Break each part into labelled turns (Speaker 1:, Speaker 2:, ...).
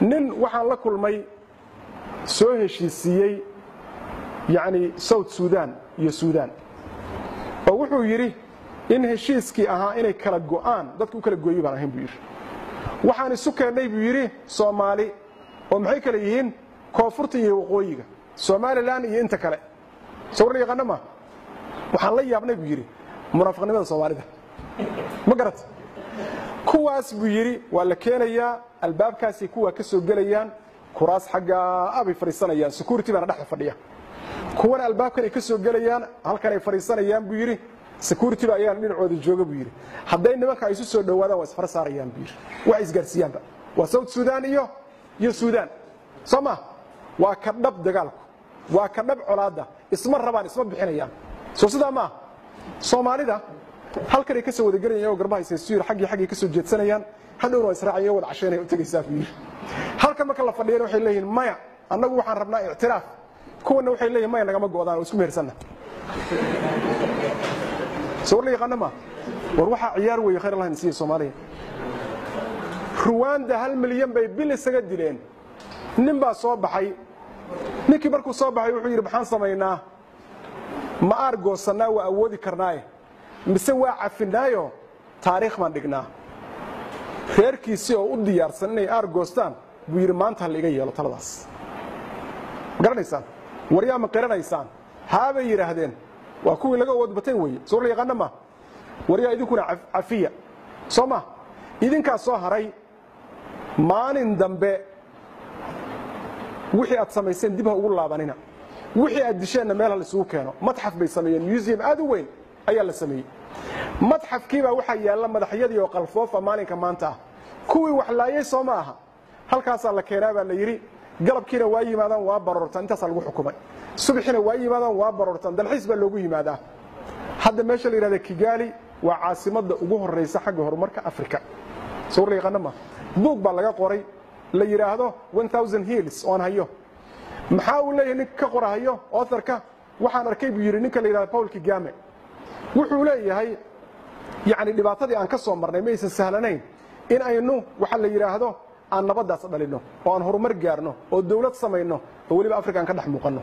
Speaker 1: nin waxaan la kulmay soo heshiisiyey yani South Sudan iyo Sudan oo wuxuu yiri in heshiiskii ahaa inay kala go'aan dadku kala gooyay baan ahayn buu yiri waxaan isu keenay buu yiri Soomaali oo maxay kala yihiin koonfurta iyo waqooyiga Somaliland iyo inta kale sawir yaqaanama waxaan la yaabnay buu yiri munaafiqnimada Soomaalida ma garat kuwaas buu yiri waa la keenayaa albaabkaasi kuwa ka soo galayaan kuraas xagga abi fariisanayaan security bana dhaxda fadhiya kuwana albaabkan ay ka soo galayaan halkan ay fariisanayaan buu yiri security baa ayaan dhinacooda jooga buu yiri haday nimanka ay soo dhawaadaan waa isfar saarayaan buu yiri wax isgaarsiyaanba waa South Sudan iyo Sudan sama waa ka dhab dagaalku waa ka dhab colaada isma rabaan isma bixinayaan soo sida ma Soomaalida halkan ay ka soo wada galayaan oo garbaha Soomaaliya xaqii ka soo jeedsanayaan hadhow Israaciil wada casheynay u tagaysaa buu yiri halkan marka la fadhiyo waxay leeyihiin maya annagu waxaan rabnaa i'tiraaf kuwana waxay leeyihiin maya nagama go'daan oo isku meersana soo yaqaanama war waxa ciyaar weey khayr Allah insiyo Soomaaliya Rwanda 1 milyan bay bil isaga dileen nin baa soo baxay ninkii markuu soo baxay wuxuu yiri maxaan sameeynaa ma argoosanaa waa awoodi karnaa mise waa cafinaayo taariikh baan dhignaa reerkiisii oo u diyaarsan inay argoostaan buu yiri maanta la iga yeelo taladaas garanaysaan wariyaa ma qiranaysaan haaba yiraahdeen waa kuwii laga wadbatay weey soo la yaqaanama wariyaa idinkuna cafiya Soma idinka soo haray maalin dambe wixii aad samayseen dib ugu laabanina wixii aad disheen meel la isugu keeno madxaf bay sameeyeen museum aad u weyn ayaa la sameeyay madxafkiiba waxa yaala madaxyadii oo qalfoofa maalinka maanta kuwii wax laayay Soomaha halkaas la keenay baa la yiri galabkiina waa yimaadaan waa barortan intaas lagu xukumay subaxina waa yimaadaan waa barortan dalxiis baa loogu yimaadaa hadda meesha la yiraahdo Kigali waa caasimada ugu horeysa xagga horumarka Afrika soo yaqaanama buug baa laga qoray la yiraahdo 1000 hills on hayo maxaa uu leeyahay nin ka qorahayo authorka waxaan arkay buu yiri ninka la yiraahdo Paul Kagame wuxuu leeyahay yani dhibaatadii aan ka soo marnay ma aysan sahlanayn in aynu waxa la yiraahdo aan nabadaas dhalino oo aan horumar gaarno oo dawlad sameeyno oo waliba Afrika ka dhex muuqano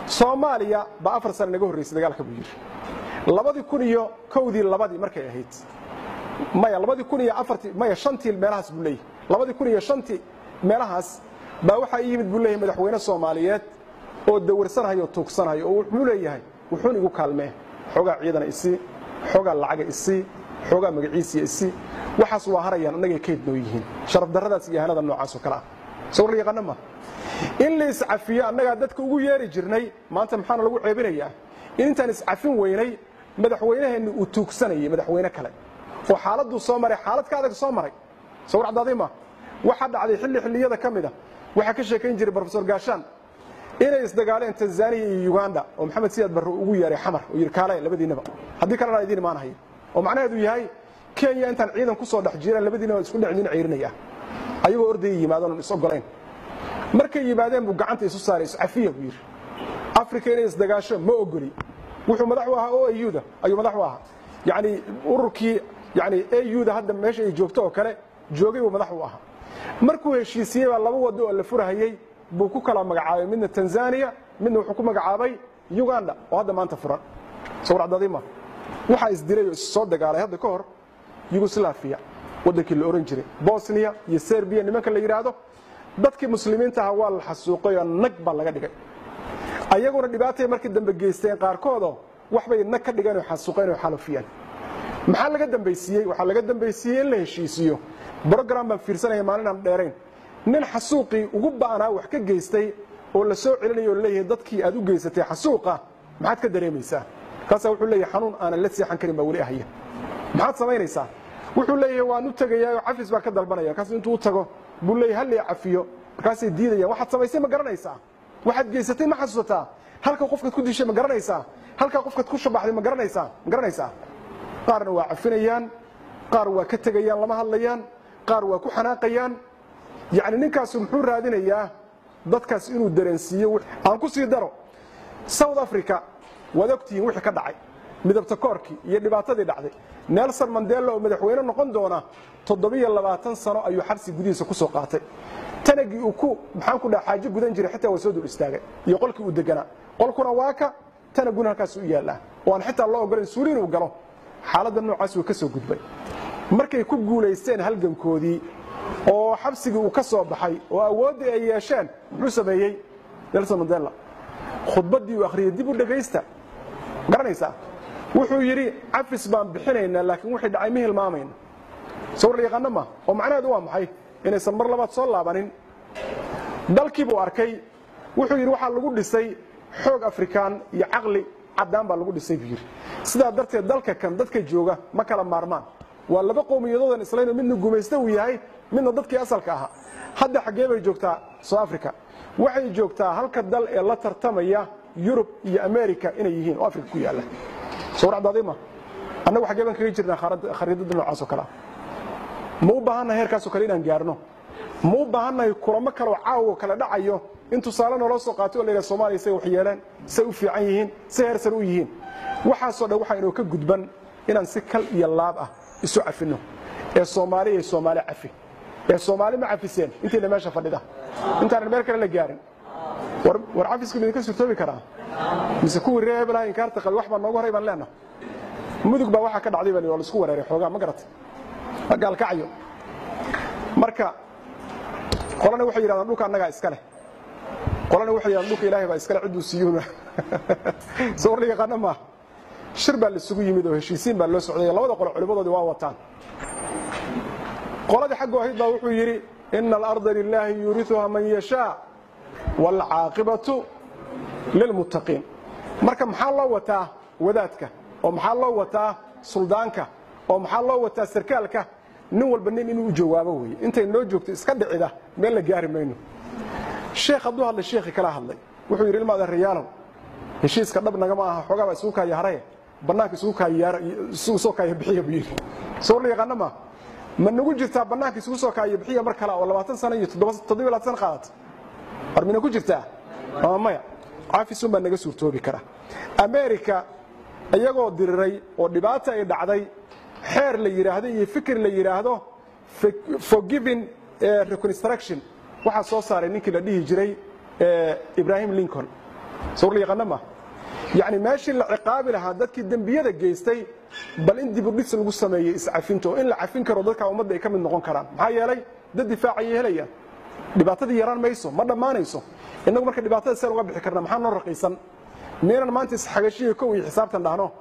Speaker 1: Soomaaliya ba 4 sano naga horeysay dagaalka buu yiri 2001 markay ahayd maya 2004 maya 5 meelahaas buu leeyahay 2005 meelahaas ba waxa yimid buu leeyahay madaxweyne Soomaaliyeed oo dawarsanayo tuugsanayo oo wuxuu leeyahay wuxuu igu kaalmee xogaa ciidan isi xogaa lacag isi xogaa magaciisa isi waxaas waa harayaan anaga kayd noo yihiin sharaf darradaas iyo hanada noocaas oo kala soo yaqaanama in la iscafiyo anaga dadka ugu yeeri jirnay maanta maxaan lagu ceebinayaa intaan iscafin weynay madaxweynaheenu uu tuugsanayay madaxweyne kale oo xaaladdu soo maray xaalad ka adag soo maray soo caddaadima waxa dhacday xilliyada kamida waxa ka sheekayn jiray professor Gaashaan inay isdagaaleen Tanzania iyo Uganda oo Maxamed Siyaad Barre ugu yeeray xamar oo yiri kaalay labadiinaba hadii kalena idin maanahay oo macnaheedu yahay Kenya intaan ciidan ku soo dhex jireen labadiinaba isku dhacdin ciirinaya ayagoo orday yimaadaan is ogoleen markay yimaadeen buu gacanta isu saaray iscafiya buu yiri Afrika inay isdagaasho ma ogoli wuxuu madax u ahaa oo AU-da ayuu madax u ahaa yani ururkii yani AU-da hadda meesha ay joogto oo kale joogay uu madax u ahaa markuu heshiisiyay laba wado oo la furahayay buu ku kala magacaabay midna Tanzania midna wuxuu ku magacaabay Uganda oo hadda maanta furan soo cadadima waxa isdiray soo dagaalay hadda ka hor Yugoslavia wadankii la oran jiray Bosnia iyo Serbia nimanka la yiraahdo dadkii muslimiinta ah waa la xasuuqay oo nag ba laga dhigay ayaguna dhibaatay markii dambe geysteen qaarkood wax bay nag ka dhigan oo xasuuqeen oo xalafiyaan maxaa laga dambeysiyay waxa laga dambeysiyay in la heshiisiyo program baan fiirsanay maalin aan dheerayn nin xasuuqi ugu baanaa wax ka geystay oo la soo celinayo leeyahay dadkii aad u geysatay xasuuqa maxaad ka dareemaysaa kaas wuxuu leeyahay xanuun aan la seexan karin ba wali ahaya maxaad sameynaysaa wuxuu leeyahay waan u tagayaa oo cafis baa ka dalbanaya kaas intuu u tago buu leeyahay hal caafiyo kaas ay diidayaan waxaad samaysay ma garanaysaa waxaad geysatay ma xasuusataa halka qofka ku dishay ma garanaysaa halka qofka ku shabaxday ma garanaysaa qaarna waa cafinayaan qaar waa ka tagayaan lama hadlayaan qaar waa ku xanaaqayaan يعني ninkaas muxuu raadinayaa dadkaas inuu dareensiyo aan ku sii daro South Africa wadagtiin wixii ka dhacay midabta koorkii iyo dhibaatadii dhacday Nelson Mandela oo madaxweyne noqon doona 27 sano ayuu xabsi gudihiisa ku soo qaatay tanagii uu ku maxaan ku dhaxaaji gudan jiray xitaa waa soo dul istaagay iyo qolkii uu deganaa qolkuna waa ka tanaguna halkaas u yaala oo aan xitaa loo ogolaan suuliin uu galo xaaladda noocaas uu ka soo gudbay markay ku guuleysteen halgankoodii oo xabsigii uu ka soo baxay oo awoodii ay yeesheen wuxuu sameeyay Nelson Mandela khudbadii uu akhriyay dib u dhageysta garanaysa wuxuu yiri afis baan bixinaynaa laakiin wixii dhacay ma hilmaamayno sawir la yaqaan ma oo macnaheedu waa maxay inaysan mar labaad soo laabanin dalkii buu arkay wuxuu yiri waxa lagu dhisay xoog Afrikaan iyo aqli cadaan baa lagu dhisay biyir sidaa darteed dalka kan dadka jooga ma kala maarmaan waa laba qowmiyadood islayn midna gumaysta uu yahay midna dadkii asalka ahaa hadda xagee bay joogtaa South Africa waxay joogtaa halka dal ee la tartamaya Europe iyo America inay yihiin oo Afrika ku yaala sawir cadaalima annagu xagee baan kaga jirnaa khariidada noocaas oo kala ma u baahana heerkaas oo kale inaan gaarno ma u baahanahay kulamo kale oo caawa kala dhacayo intu saalan loo soo qaatay oo leeyahay Soomaaliya say wax yeelaan say u fiican yihiin say heersan u yihiin waxaas oo dhan waxa inuu ka gudban inaan si kal iyo laab ah isu cafino ee Soomaaliya cafi ee Soomaali ma cafiseen intii meesha fadhida intaan meel kale la gaarin war cafisku mid ka suurtoobi karaa mise ku reebla in kaarta qal wax baa noogu horay baan leenahay mudug baa waxa ka dhacday baa la isku wareeray xoogaa ma garatay gaal kacayo marka qolana waxay yiraahdaan dhulka annaga iska leh qolana waxay yiraahdaan dhulka Ilaahay baa iska leh ciduu siiyuna soo riga qanama shir baa la isugu yimid oo heshiisiin baa loo socday labada qolo culimadoodii waa wataan qolada xaqo ahayd baa wuxuu yiri inna al-ardha lillahi yurithuha man yasha wal 'aqibatu lil muttaqin marka maxaa loo wataa wadaadka oo maxaa loo wataa suldaanka oo maxaa loo wataa sarkaalka nin walba nin inuu jawaabo weey intay noo joogto iska dhicida meel la gaari mayno sheekh Abdul Hadla sheekhi kala hadlay wuxuu yiri ilmaada riyaalo heshiiska dhab naga ma aha xogaa isugu ka yahay banaanka isugu ka yaar soo ka bixiyo biir soo la yaqaan ma nagu jirtaa banaanka isugu soo ka bixiyo mar kale oo 20 sano iyo 7 sano qaadat armina ku jirtaa maya caafisun baa naga suurtoobi kara America ayagoo diriray oo dhibaato ay dhacday xeer la yiraahdo iyo fikir la yiraahdo forgiving reconstruction waxa soo saaray ninkii la dhihi jiray Ibrahim Lincoln soo la yaqaan ma يعني ماشي العقاب لها dadkii dambiyada geystay bal in dib u dhis lagu sameeyay iscafinto in la cafin karo dadka ummadda ay ka mid noqon karaan maxaa yeelay dad difaacay helaya dhibaatadii yaraan mayso ma dhamaanayso inagu marka dhibaatada sar uga bixi karna maxaa noo raqiisan meeran maanta isxagashiyo ko iyo xisaabtan dhahno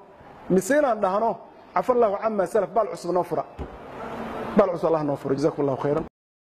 Speaker 1: miseenan dhahno afallahu amma salaf bal cusub noo fura bal cusub Allah noo fura jazakumullahu khayran